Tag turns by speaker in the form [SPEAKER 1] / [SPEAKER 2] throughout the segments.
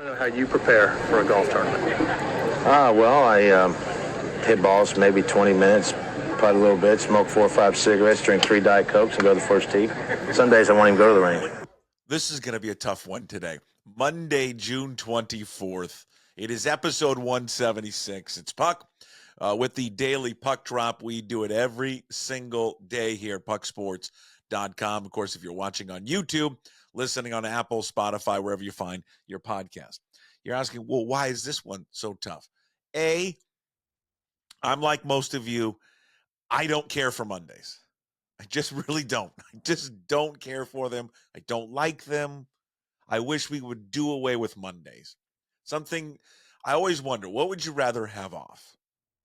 [SPEAKER 1] Know how you prepare for a golf tournament?
[SPEAKER 2] Well, I hit balls maybe 20 minutes, putt a little bit, smoke 4 or 5 cigarettes, drink 3 Diet Cokes, and go to the first tee. Some days I won't even go to the range.
[SPEAKER 3] This is going to be a tough one today. Monday, June 24th. It is episode 176. It's Puck with the daily Puck Drop. We do it every single day here at pucksports.com. Of course, if you're watching on YouTube, listening on Apple, Spotify, wherever you find your podcast. You're asking, well, why is this one so tough? I'm like most of you. I don't care for Mondays. I just really don't. I just don't care for them. I don't like them. I wish we would do away with Mondays. Something I always wonder, what would you rather have off?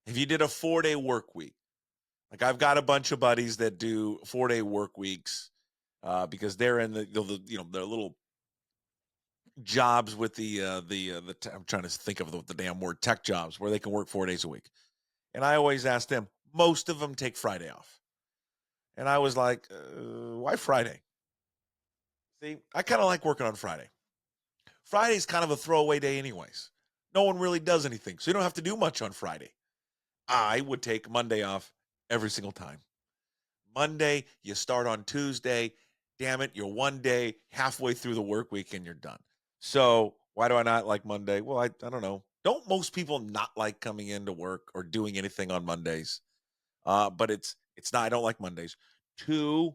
[SPEAKER 3] If you did a 4-day work week, like I've got a bunch of buddies that do 4-day work weeks because they're in their little jobs with I'm trying to think of the damn word, tech jobs, where they can work 4 days a week. And I always ask them, most of them take Friday off. And I was like, why Friday? See, I kind of like working on Friday. Friday's kind of a throwaway day anyways. No one really does anything, so you don't have to do much on Friday. I would take Monday off every single time. Monday, you start on Tuesday. Damn it, you're one day halfway through the work week and you're done. So why do I not like Monday? Well, I don't know. Don't most people not like coming into work or doing anything on Mondays? But it's not. I don't like Mondays. 2,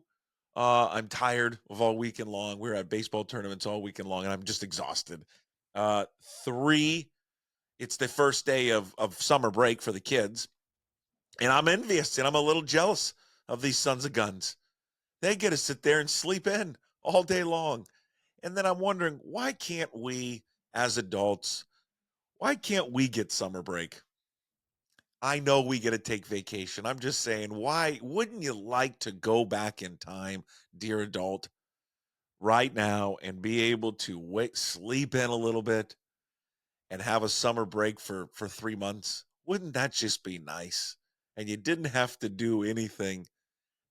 [SPEAKER 3] I'm tired of all weekend long. We're at baseball tournaments all weekend long, and I'm just exhausted. 3, it's the first day of summer break for the kids, and I'm envious, and I'm a little jealous of these sons of guns. They get to sit there and sleep in all day long. And then I'm wondering, why can't we, as adults, why can't we get summer break? I know we get to take vacation. I'm just saying, why wouldn't you like to go back in time, dear adult, right now and be able to sleep in a little bit and have a summer break for 3 months? Wouldn't that just be nice? And you didn't have to do anything.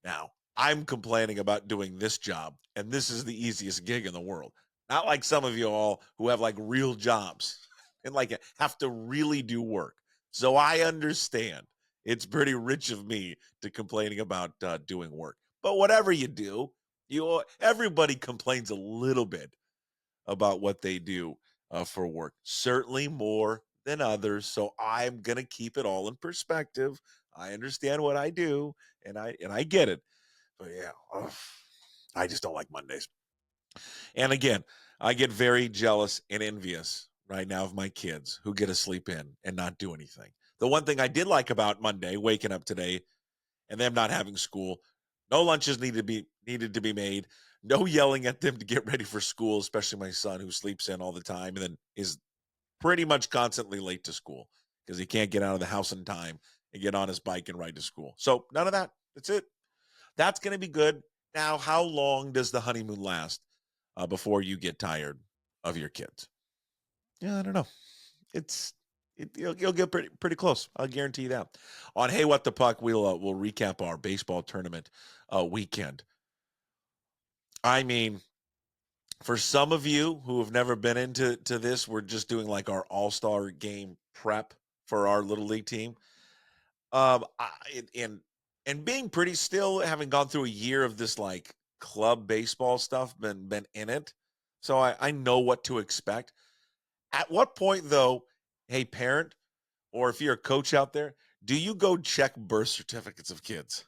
[SPEAKER 3] Now, I'm complaining about doing this job, and this is the easiest gig in the world. Not like some of you all who have like real jobs and like have to really do work. So I understand it's pretty rich of me to complaining about doing work. But whatever you do, everybody complains a little bit about what they do for work. Certainly more than others. So I'm gonna keep it all in perspective. I understand what I do, and I get it. But yeah, I just don't like Mondays. And again, I get very jealous and envious right now of my kids who get to sleep in and not do anything. The one thing I did like about Monday, waking up today, and them not having school, no lunches needed to be made, no yelling at them to get ready for school, especially my son who sleeps in all the time and then is pretty much constantly late to school because he can't get out of the house in time and get on his bike and ride to school. So none of that. That's it. That's going to be good. Now, how long does the honeymoon last before you get tired of your kids? Yeah, I don't know. You'll get pretty close. I'll guarantee you that. On Hey What the Puck, we'll recap our baseball tournament weekend. I mean, for some of you who have never been into this, we're just doing like our all-star game prep for our little league team. And being pretty still having gone through a year of this like club baseball stuff, been in it. So I know what to expect. At what point though, hey parent, or if you're a coach out there, do you go check birth certificates of kids?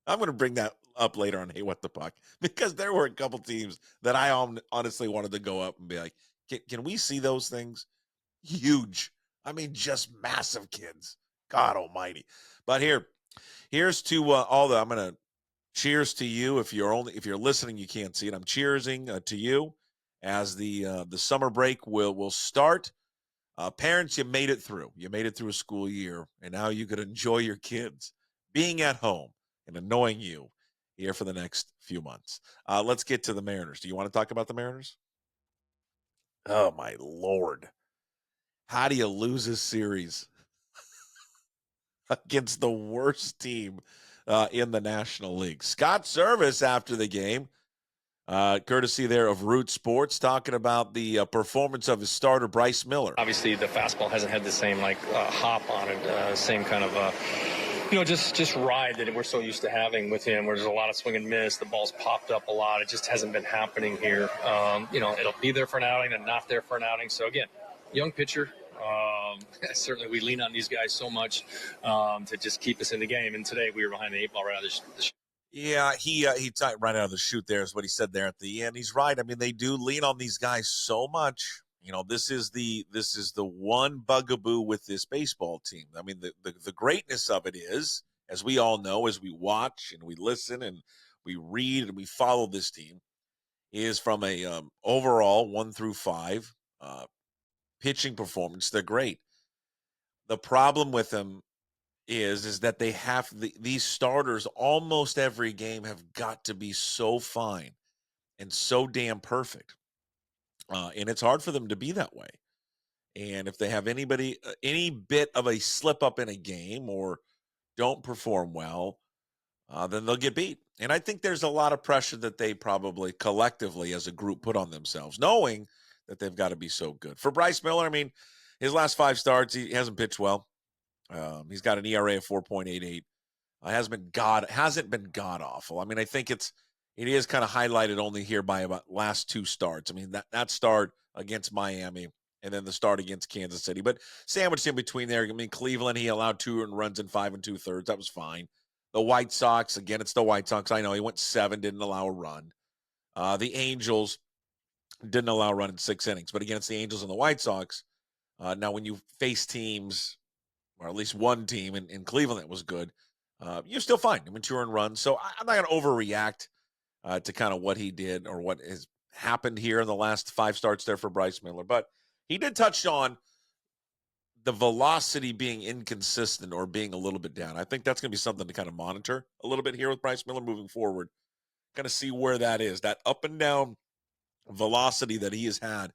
[SPEAKER 3] I'm going to bring that up later on Hey What the Puck, because there were a couple teams that I honestly wanted to go up and be like, can we see those things? Huge. I mean, just massive kids. God almighty. But here's to I'm going to cheers to you. If you're listening, you can't see it. I'm cheersing to you as the summer break will start. Parents, you made it through. You made it through a school year, and now you could enjoy your kids being at home and annoying you here for the next few months. Let's get to the Mariners. Do you want to talk about the Mariners? Oh, my Lord. How do you lose a series against the worst team in the National League? Scott Service, after the game, courtesy there of Root Sports, talking about the performance of his starter, Bryce Miller.
[SPEAKER 4] Obviously, the fastball hasn't had the same hop on it, same kind of just ride that we're so used to having with him, where there's a lot of swing and miss. The ball's popped up a lot. It just hasn't been happening here. It'll be there for an outing and not there for an outing. So again, young pitcher. Certainly, we lean on these guys so much to just keep us in the game. And today, we were behind the 8 ball right out of the
[SPEAKER 3] Yeah, he right out of the chute there is what he said there at the end. He's right. I mean, they do lean on these guys so much. You know, this is the one bugaboo with this baseball team. I mean, the greatness of it is, as we all know, as we watch and we listen and we read and we follow this team, is from a overall 1 through 5 pitching performance. They're great. The problem with them is that they have these starters almost every game have got to be so fine and so damn perfect. And it's hard for them to be that way. And if they have any bit of a slip up in a game or don't perform well, then they'll get beat. And I think there's a lot of pressure that they probably collectively as a group put on themselves, knowing that they've got to be so good. For Bryce Miller, I mean, his last 5 starts, he hasn't pitched well. He's got an ERA of 4.88. Hasn't been god awful. I mean, I think it is kind of highlighted only here by about last 2 starts. I mean, that start against Miami and then the start against Kansas City, but sandwiched in between there. I mean, Cleveland, he allowed 2 earned runs in 5 2/3. That was fine. The White Sox, again, it's the White Sox. I know he went 7, didn't allow a run. The Angels didn't allow a run in 6 innings, but again, it's the Angels and the White Sox. Now, when you face teams, or at least one team in Cleveland that was good, you're still fine. I mean, 2 earned runs. So I'm not going to overreact to kind of what he did or what has happened here in the last 5 starts there for Bryce Miller. But he did touch on the velocity being inconsistent or being a little bit down. I think that's going to be something to kind of monitor a little bit here with Bryce Miller moving forward. Kind of see where that is, that up and down velocity that he has had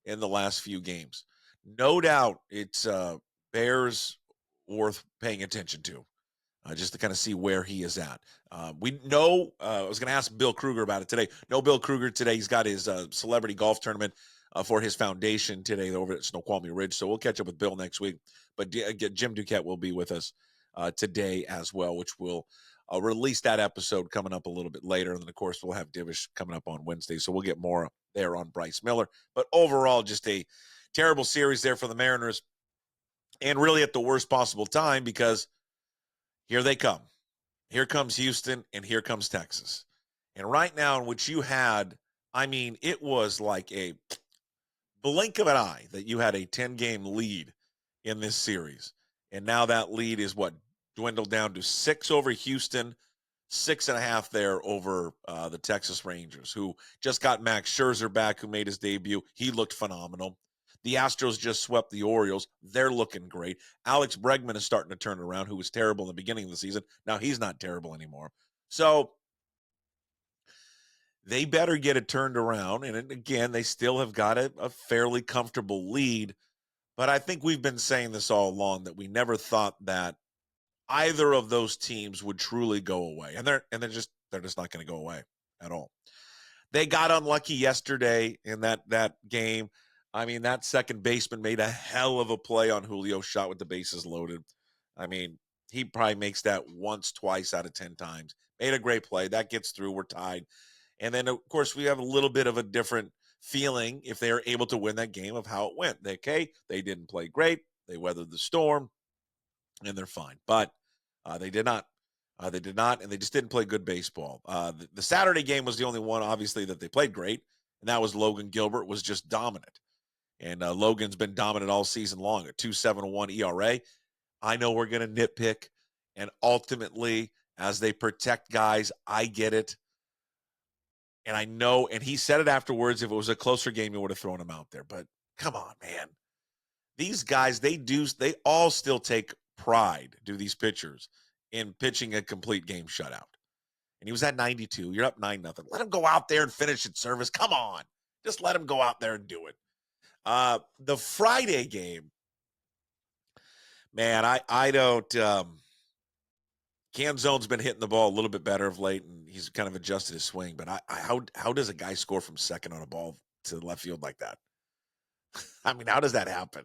[SPEAKER 3] in the last few games. No doubt it's bears worth paying attention to, just to kind of see where he is at. We know, I was going to ask Bill Kruger about it today. No, Bill Kruger today, he's got his celebrity golf tournament for his foundation today over at Snoqualmie Ridge. So we'll catch up with Bill next week. But Jim Duquette will be with us today as well, which will release that episode coming up a little bit later. And then, of course, we'll have Divish coming up on Wednesday. So we'll get more there on Bryce Miller. But overall, just a terrible series there for the Mariners. And really at the worst possible time, because here they come. Here comes Houston, and here comes Texas. And right now, in which you had, I mean, it was like a blink of an eye that you had a 10-game lead in this series. And now that lead is dwindled down to 6 over Houston, 6.5 there over the Texas Rangers, who just got Max Scherzer back, who made his debut. He looked phenomenal. The Astros just swept the Orioles. They're looking great. Alex Bregman is starting to turn around, who was terrible in the beginning of the season. Now he's not terrible anymore. So they better get it turned around. And again, they still have got a fairly comfortable lead. But I think we've been saying this all along, that we never thought that either of those teams would truly go away. And they're just not going to go away at all. They got unlucky yesterday in that game. I mean, that second baseman made a hell of a play on Julio's shot with the bases loaded. I mean, he probably makes that once, twice out of 10 times. Made a great play. That gets through. We're tied. And then, of course, we have a little bit of a different feeling if they are able to win that game of how it went. They didn't play great. They weathered the storm, and they're fine. But they did not. They did not, and they just didn't play good baseball. The Saturday game was the only one, obviously, that they played great, and that was Logan Gilbert was just dominant. And Logan's been dominant all season long, a 2.71 ERA. I know we're going to nitpick, and ultimately, as they protect guys, I get it. And I know, and he said it afterwards, if it was a closer game, he would have thrown him out there. But come on, man. These guys, they all still take pride, do these pitchers, in pitching a complete game shutout. And he was at 92. You're up 9-0. Let him go out there and finish at service. Come on. Just let him go out there and do it. The Friday game, man, I don't Canzone's been hitting the ball a little bit better of late, and he's kind of adjusted his swing. But how does a guy score from second on a ball to the left field like that? I mean, how does that happen?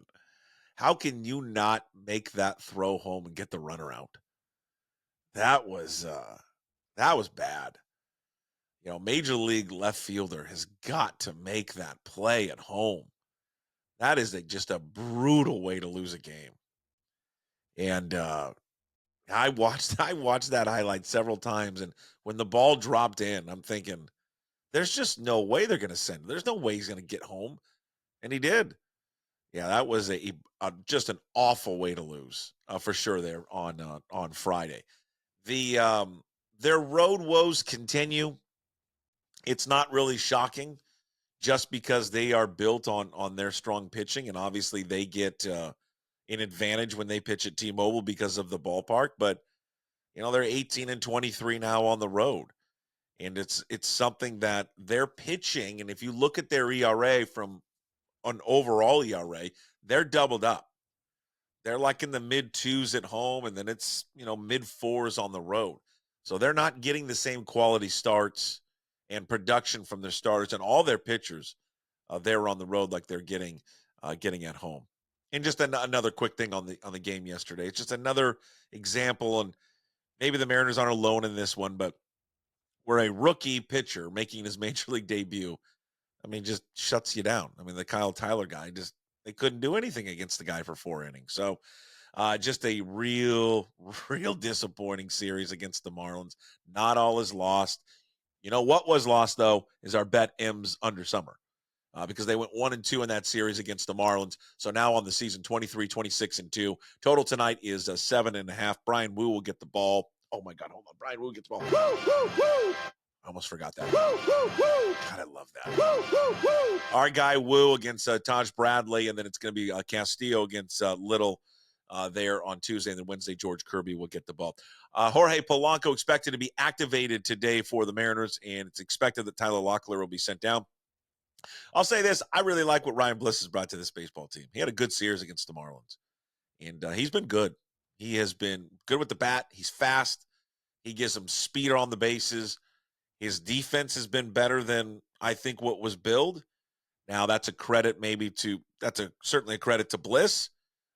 [SPEAKER 3] How can you not make that throw home and get the runner out? That was bad. Major league left fielder has got to make that play at home. That is just a brutal way to lose a game. And I watched that highlight several times, and when the ball dropped in, I'm thinking, there's just no way they're going to send it. There's no way he's going to get home, and he did. Yeah, that was just an awful way to lose for sure there on Friday. Their road woes continue. It's not really shocking, just because they are built on their strong pitching, and obviously they get an advantage when they pitch at T-Mobile because of the ballpark. But they're 18-23 now on the road, and it's something that they're pitching. And if you look at their ERA from an overall ERA, they're doubled up. They're like in the mid twos at home, and then it's mid fours on the road. So they're not getting the same quality starts and production from their starters and all their pitchers. They're on the road like they're getting at home. And just another quick thing on the game yesterday. It's just another example, and maybe the Mariners aren't alone in this one, but where a rookie pitcher making his major league debut, just shuts you down. The Kyle Tyler guy, they couldn't do anything against the guy for 4 innings. So just a real disappointing series against the Marlins. Not all is lost. What was lost, though, is our bet M's under Summer. Because they went 1-2 in that series against the Marlins. So now on the season, 23-26-2. Total tonight is 7.5. Brian Wu will get the ball. Oh, my God, hold on. Brian Wu gets the ball. I almost forgot that. God, I love that. Our guy Wu against Taj Bradley, and then it's going to be Castillo against Little there on Tuesday, and then Wednesday, George Kirby will get the ball. Jorge Polanco expected to be activated today for the Mariners, and it's expected that Tyler Locklear will be sent down. I'll say this. I really like what Ryan Bliss has brought to this baseball team. He had a good series against the Marlins, and he's been good. He has been good with the bat. He's fast. He gives them speed on the bases. His defense has been better than I think what was billed. Now, that's a credit certainly a credit to Bliss,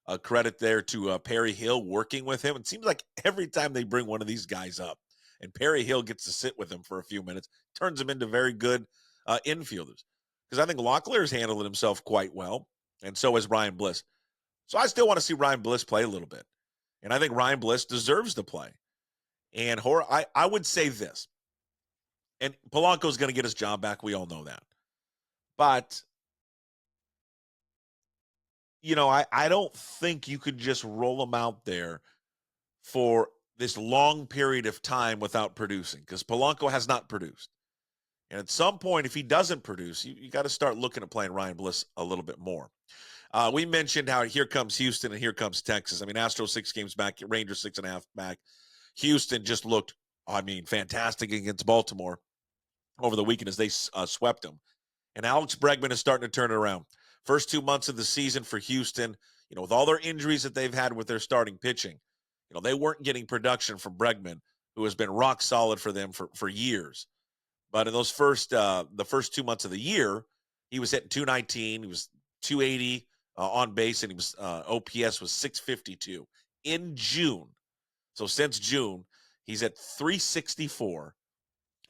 [SPEAKER 3] a credit there to Perry Hill working with him. It seems like every time they bring one of these guys up and Perry Hill gets to sit with him for a few minutes, turns them into very good infielders. Because I think Locklear has handled himself quite well, and so has Ryan Bliss. So I still want to see Ryan Bliss play a little bit. And I think Ryan Bliss deserves to play. And I would say this. And Polanco's going to get his job back. We all know that. But, I don't think you could just roll him out there for this long period of time without producing, because Polanco has not produced. And at some point, if he doesn't produce, you got to start looking at playing Ryan Bliss a little bit more. We mentioned how here comes Houston and here comes Texas. Astros 6 games back, Rangers 6.5 back. Houston just looked, fantastic against Baltimore over the weekend as they swept them. And Alex Bregman is starting to turn it around. First 2 months of the season for Houston, with all their injuries that they've had with their starting pitching, they weren't getting production from Bregman, who has been rock solid for them for years. But in those the first 2 months of the year, he was hitting 219. He was 280 on base, and he was OPS was 652 in June. So since June, he's at 364,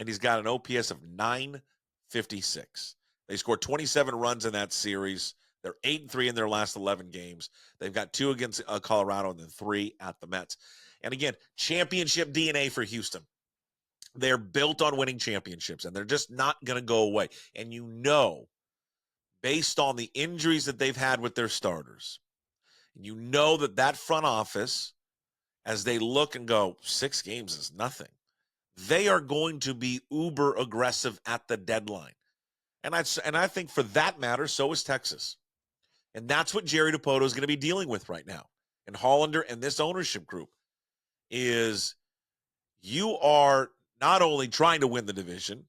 [SPEAKER 3] and he's got an OPS of 956. They scored 27 runs in that series. They're 8-3 in their last 11 games. They've got 2 against Colorado and then 3 at the Mets. And again, championship DNA for Houston. They're built on winning championships, and they're just not going to go away. And based on the injuries that they've had with their starters, that front office, as they look and go, 6 games is nothing, they are going to be uber aggressive at the deadline. And I think for that matter, so is Texas. And that's what Jerry Dipoto is going to be dealing with right now. And Hollander and this ownership group is, you are not only trying to win the division,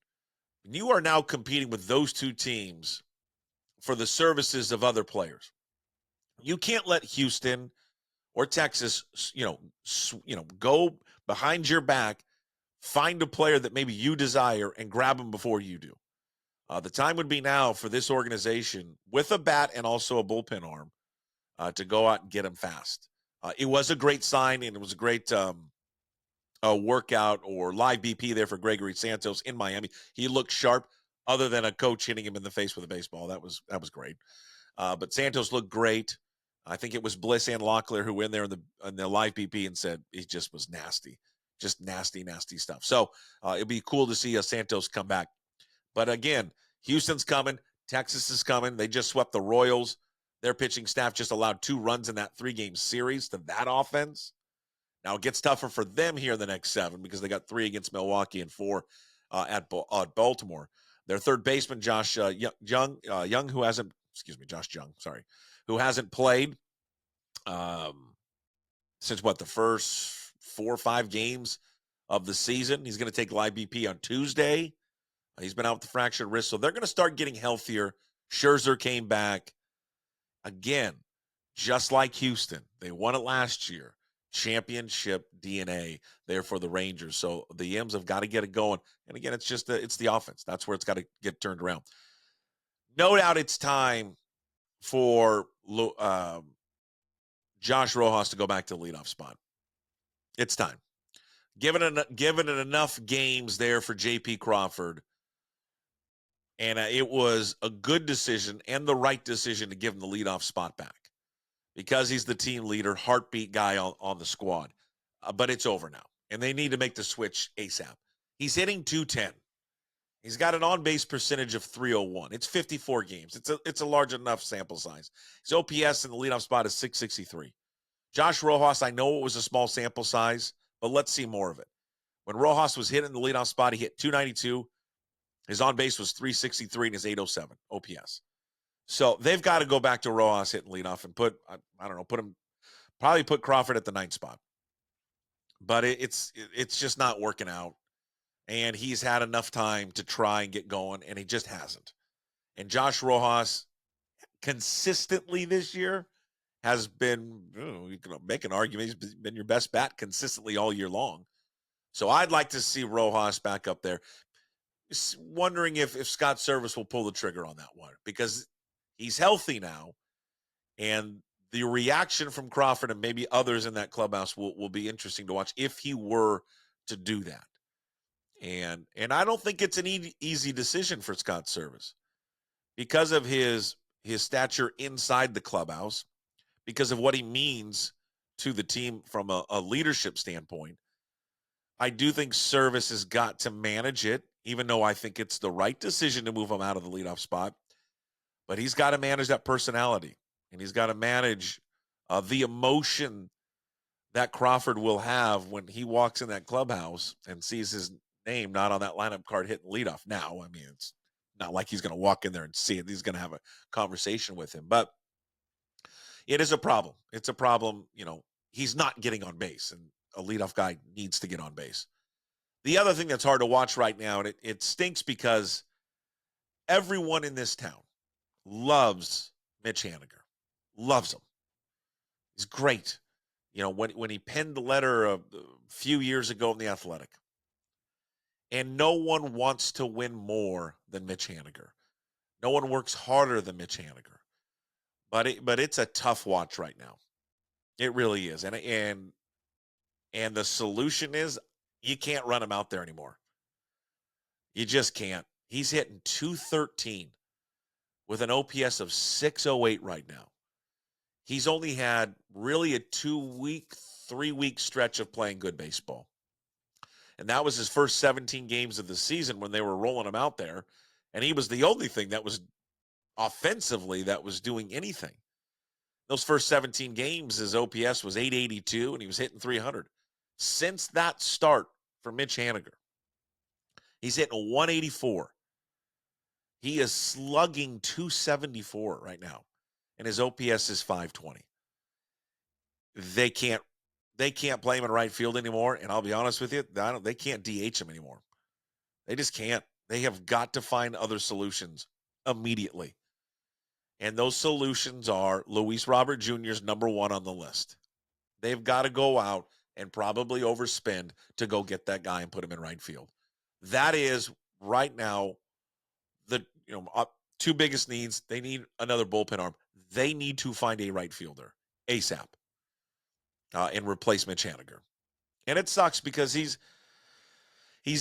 [SPEAKER 3] you are now competing with those 2 teams for the services of other players. You can't let Houston or Texas, go behind your back, find a player that maybe you desire and grab him before you do. The time would be now for this organization with a bat and also a bullpen arm to go out and get him fast. It was a great sign, and it was a great workout or live BP there for Gregory Santos in Miami. He looked sharp, other than a coach hitting him in the face with a baseball. That was great. But Santos looked great. I think it was Bliss and Locklear who were in there in the live BP and said he just was nasty. Just nasty, nasty stuff. So it'd be cool to see Santos come back. But again, Houston's coming. Texas is coming. They just swept the Royals. Their pitching staff just allowed 2 runs in that 3-game series to that offense. Now it gets tougher for them here in the next 7 because they got 3 against Milwaukee and 4 at Baltimore. Their third baseman, Josh Young, who hasn't, Josh Jung, sorry, who hasn't played since the first 4 or 5 games of the season. He's going to take live BP on Tuesday. He's been out with the fractured wrist, so they're going to start getting healthier. Scherzer came back. Again, just like Houston, they won it last year. Championship DNA there for the Rangers. So the M's have got to get it going. And again, it's just it's the offense. That's where it's got to get turned around. No doubt it's time for Josh Rojas to go back to the leadoff spot. It's time. Given it enough games there for J.P. Crawford, and it was a good decision and the right decision to give him the leadoff spot back because he's the team leader, heartbeat guy on the squad. But it's over now, and they need to make the switch ASAP. He's hitting .210. He's got an on-base percentage of .301. It's 54 games. It's a large enough sample size. His OPS in the leadoff spot is .663. Josh Rojas, I know it was a small sample size, but let's see more of it. When Rojas was hitting the leadoff spot, he hit .292. His on-base was .363 and his .807 OPS. So they've got to go back to Rojas hitting leadoff and put Crawford at the 9th spot. But it's just not working out. And he's had enough time to try and get going, and he just hasn't. And Josh Rojas consistently this year has been, you can make an argument, he's been your best bat consistently all year long. So I'd like to see Rojas back up there. Just wondering if Scott Service will pull the trigger on that one because he's healthy now, and the reaction from Crawford and maybe others in that clubhouse will be interesting to watch if he were to do that. And I don't think it's an easy decision for Scott Service because of his stature inside the clubhouse, because of what he means to the team from a leadership standpoint. I do think Service has got to manage it, even though I think it's the right decision to move him out of the leadoff spot. But he's got to manage that personality, and he's got to manage the emotion that Crawford will have when he walks in that clubhouse and sees his name not on that lineup card hitting leadoff. Now, I mean, it's not like he's going to walk in there and see it. He's going to have a conversation with him. But it is a problem. It's a problem. He's not getting on base, and a leadoff guy needs to get on base. The other thing that's hard to watch right now, and it stinks because everyone in this town loves Mitch Haniger. Loves him. He's great. When he penned the letter a few years ago in The Athletic, and no one wants to win more than Mitch Haniger. No one works harder than Mitch Haniger. But it's a tough watch right now. It really is. And the solution is you can't run him out there anymore. You just can't. He's hitting .213 with an OPS of .608 right now. He's only had really a 3-week stretch of playing good baseball. And that was his first 17 games of the season when they were rolling him out there. And he was the only thing that was offensively that was doing anything. Those first 17 games, his OPS was .882, and he was hitting .300. Since that start for Mitch Haniger, he's hitting .184. He is slugging .274 right now, and his OPS is .520. They can't play him in right field anymore, and I'll be honest with you, they can't DH him anymore. They just can't. They have got to find other solutions immediately. And those solutions are Luis Robert Jr.'s number 1 on the list. They've got to go out and probably overspend to go get that guy and put him in right field. That is right now the two biggest needs. They need another bullpen arm. They need to find a right fielder ASAP and replace Mitch Haniger. And it sucks because he's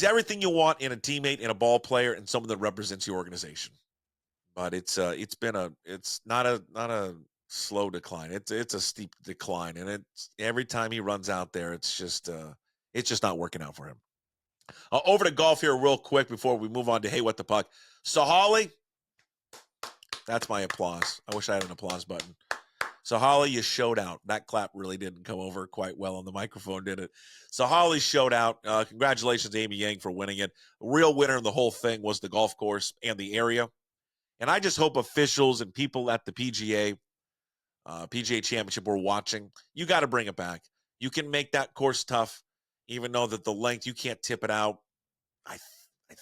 [SPEAKER 3] everything you want in a teammate and a ball player and someone that represents your organization. But it's not a slow decline. It's a steep decline, and it's every time he runs out there, it's just not working out for him. Over to golf here real quick before we move on to Hey What the Puck. Sahale, that's my applause. I wish I had an applause button. Sahale, you showed out. That clap really didn't come over quite well on the microphone, did it? Sahale showed out. Congratulations to Amy Yang for winning it. The real winner of the whole thing was the golf course and the area. And I just hope officials and people at the PGA Championship were watching. You got to bring it back. You can make that course tough, even though that the length, you can't tip it out. I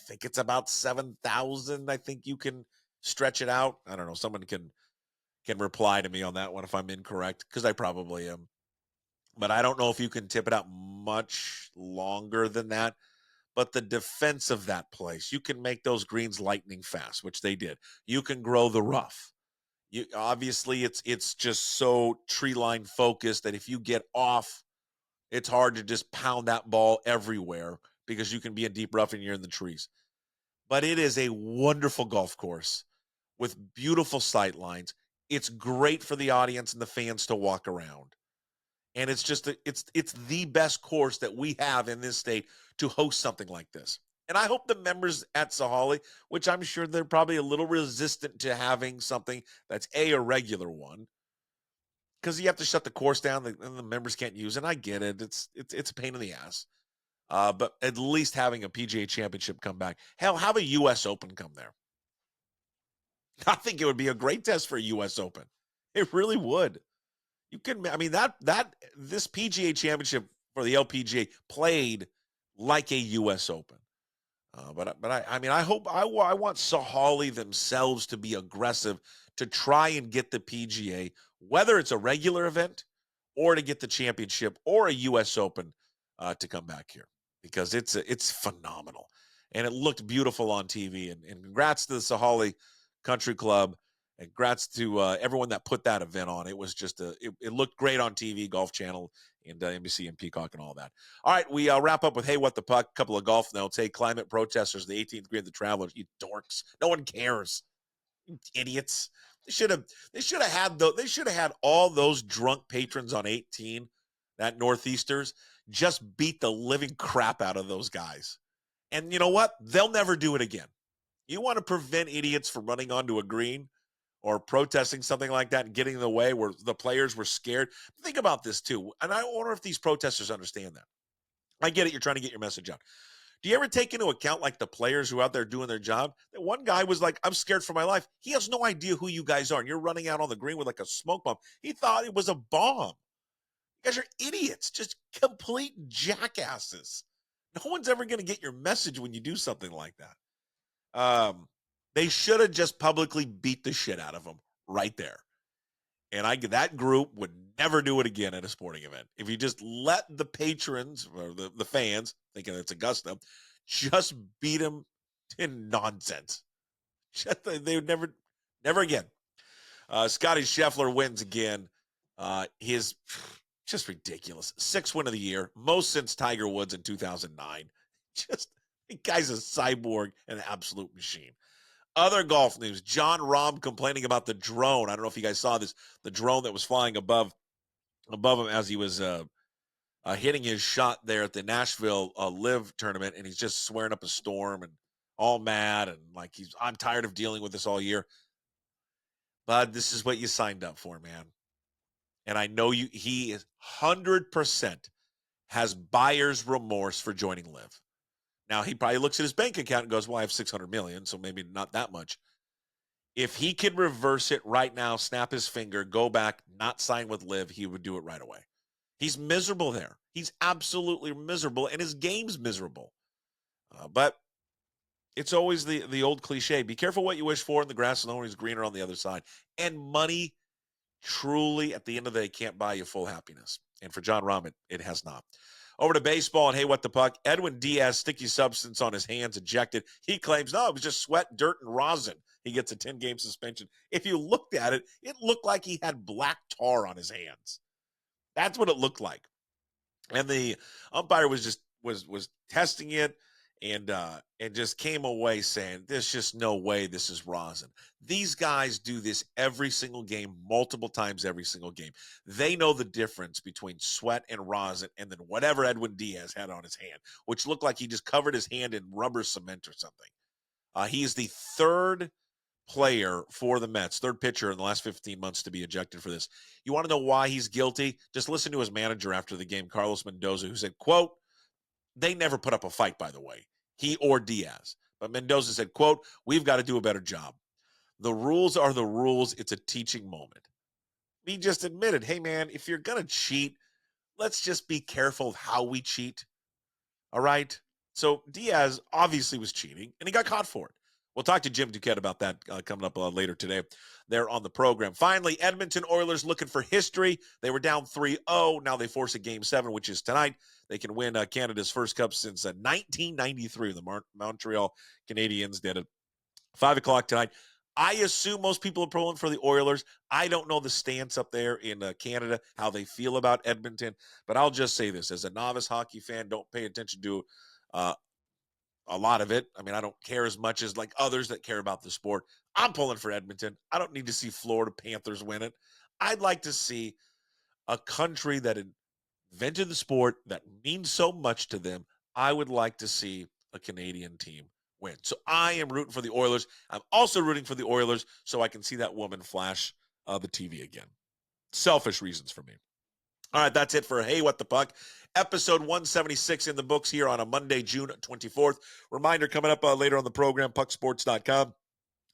[SPEAKER 3] think it's about 7,000. I think you can stretch it out. I don't know. Someone can reply to me on that one if I'm incorrect, because I probably am. But I don't know if you can tip it out much longer than that. But the defense of that place, you can make those greens lightning fast, which they did. You can grow the rough. Obviously, it's just so tree line focused that if you get off, it's hard to just pound that ball everywhere because you can be in deep rough and you're in the trees. But it is a wonderful golf course with beautiful sight lines. It's great for the audience and the fans to walk around. And it's just it's the best course that we have in this state to host something like this. And I hope the members at Sahale, which I'm sure they're probably a little resistant to having something that's a regular one, because you have to shut the course down and the members can't use it. And I get it. It's a pain in the ass. But at least having a PGA Championship come back. Hell, have a U.S. Open come there. I think it would be a great test for a U.S. Open. It really would. You can, I mean, this PGA Championship for the LPGA played like a U.S. Open. But I hope I want Sahale themselves to be aggressive to try and get the PGA, whether it's a regular event or to get the championship or a U.S. Open to come back here, because it's phenomenal and it looked beautiful on TV. And congrats to the Sahale Country Club. And congrats to everyone that put that event on. It was just it looked great on TV, Golf Channel, and NBC and Peacock and all that. All right, we wrap up with Hey What the Puck. A couple of golf notes. Hey, climate protesters, the 18th green of the Travelers, you dorks. No one cares. You idiots. They should have had all those drunk patrons on 18, that Northeasters, just beat the living crap out of those guys. And you know what? They'll never do it again. You want to prevent idiots from running onto a green or protesting something like that and getting in the way where the players were scared. Think about this too. And I wonder if these protesters understand that. I get it. You're trying to get your message out. Do you ever take into account like the players who are out there doing their job? That one guy was like, I'm scared for my life. He has no idea who you guys are. And you're running out on the green with like a smoke bomb. He thought it was a bomb. You guys are idiots. Just complete jackasses. No one's ever going to get your message when you do something like that. They should have just publicly beat the shit out of them right there. And that group would never do it again at a sporting event. If you just let the patrons or the fans, thinking it's Augusta, just beat them in nonsense. They would never again. Scotty Scheffler wins again. His just ridiculous. 6th win of the year, most since Tiger Woods in 2009. Just, the guy's a cyborg and an absolute machine. Other golf news, John Rahm complaining about the drone. I don't know if you guys saw this, the drone that was flying above him as he was hitting his shot there at the Nashville Live tournament, and he's just swearing up a storm and all mad and like I'm tired of dealing with this all year. But this is what you signed up for, man. And I know he is 100% has buyer's remorse for joining Live. Now, he probably looks at his bank account and goes, well, I have $600 million, so maybe not that much. If he can reverse it right now, snap his finger, go back, not sign with Liv, he would do it right away. He's miserable there. He's absolutely miserable, and his game's miserable. But it's always the old cliche. Be careful what you wish for, and the grass is always greener on the other side. And money truly, at the end of the day, can't buy you full happiness. And for John Rahm, it has not. Over to baseball, and hey, what the puck? Edwin Diaz, sticky substance on his hands, ejected. He claims, no, it was just sweat, dirt, and rosin. He gets a 10-game suspension. If you looked at it, it looked like he had black tar on his hands. That's what it looked like. And the umpire was just was testing it and just came away saying, there's just no way this is rosin. These guys do this every single game, multiple times every single game. They know the difference between sweat and rosin and then whatever Edwin Diaz had on his hand, which looked like he just covered his hand in rubber cement or something. He is the third player for the Mets, third pitcher in the last 15 months to be ejected for this. You want to know why he's guilty? Just listen to his manager after the game, Carlos Mendoza, who said, quote, they never put up a fight, by the way, he or Diaz. But Mendoza said, quote, we've got to do a better job. The rules are the rules. It's a teaching moment. He just admitted, hey, man, if you're going to cheat, let's just be careful of how we cheat. All right? So Diaz obviously was cheating, and he got caught for it. We'll talk to Jim Duquette about that coming up later today there on the program. Finally, Edmonton Oilers looking for history. They were down 3-0. Now they force a Game 7, which is tonight. They can win Canada's first cup since 1993. The Montreal Canadiens did it. 5 o'clock tonight. I assume most people are pulling for the Oilers. I don't know the stance up there in Canada, how they feel about Edmonton. But I'll just say this. As a novice hockey fan, don't pay attention to a lot of it. I mean, I don't care as much as like others that care about the sport. I'm pulling for Edmonton. I don't need to see Florida Panthers win it. I'd like to see a country that invented the sport that means so much to them. I would like to see a Canadian team win. So I am rooting for the Oilers. I'm also rooting for the Oilers so I can see that woman flash the TV again. Selfish reasons for me. All right, that's it for Hey, What the Puck. Episode 176 in the books here on a Monday, June 24th. Reminder coming up later on the program, pucksports.com.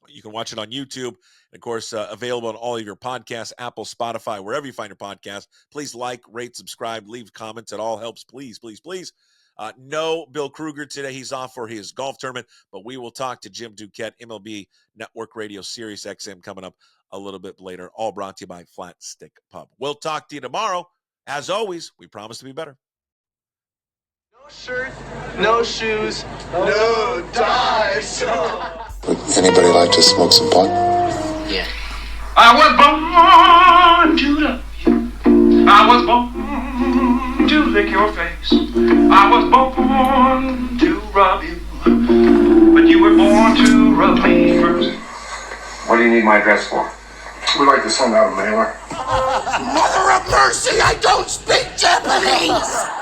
[SPEAKER 3] You can watch it on YouTube. And of course, available on all of your podcasts, Apple, Spotify, wherever you find your podcast. Please like, rate, subscribe, leave comments. It all helps. Please, please, please. No Bill Kruger today. He's off for his golf tournament, but we will talk to Jim Duquette, MLB Network Radio, Sirius XM, coming up a little bit later. All brought to you by Flat Stick Pub. We'll talk to you tomorrow. As always, we promise to be better.
[SPEAKER 5] No shirt, no shoes, no ties.
[SPEAKER 6] Would anybody like to smoke some pot?
[SPEAKER 5] Yeah.
[SPEAKER 7] I was born to love you. I was born to lick your face. I was born to rub you. But you were born to rub me first.
[SPEAKER 8] What do you need my address for?
[SPEAKER 6] We'd like to send out a mailer.
[SPEAKER 9] Mother of mercy, I don't speak Japanese!